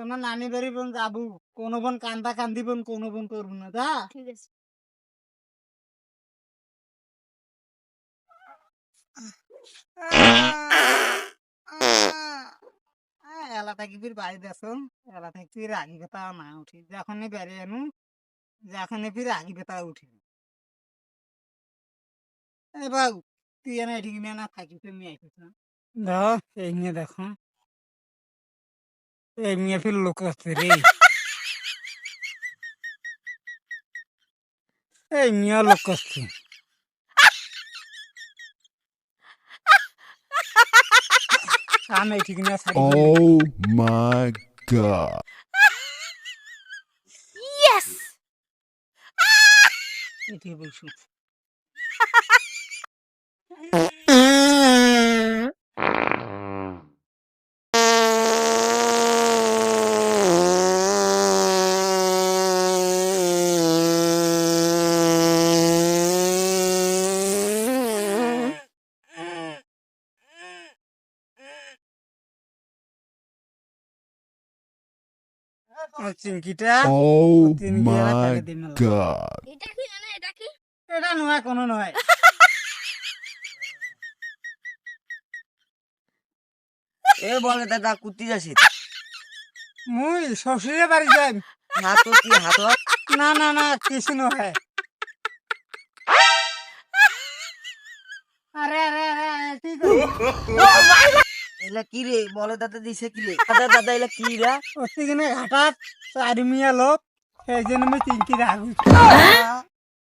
তোমার নানি বাড়ি বোন যাবো, কোনো বোন কান্দা কান্দিবন, কোনো বোন করবো না দা। ঠিক আছে। এলা থাকি ফির বাড়ি দেখুন, এলা থাকি ফির আগে বেতা না উঠি, যখনই বেড়ে আনু যখনই ফির আগে বেতা উঠি। এ বাবু তুই এনে ঠিক না থাকি তুমি আইছিস না, দেখো এই নিয়ে দেখো, এই নিয়ে ফির লোক আসছে রে, এই মিয়া লোক আসছে। আমি ঠিক না ছাড়ি Oh my god. Yes! এটি বলছি। চিংকিটা Oh তিন গিয়ে my ফেলে দিন। god. এটা কি না এটা কি? এটা নয়, কোনো নয়। এ বলে দাদা কুত্তি যাসি মুই শ্বশুরে বাড়ি যাই। হাত কি হাত না না না কিছু নয়। আরে আরে আরে আরে, কি করবো? এলা কি রে বলে দাদা দিছে কি রে দাদা দাদা এলা কি রা ওখানে ঘাটাত চারি মিয়া লোক, সেই জন্য আমি চিংকি রাখি।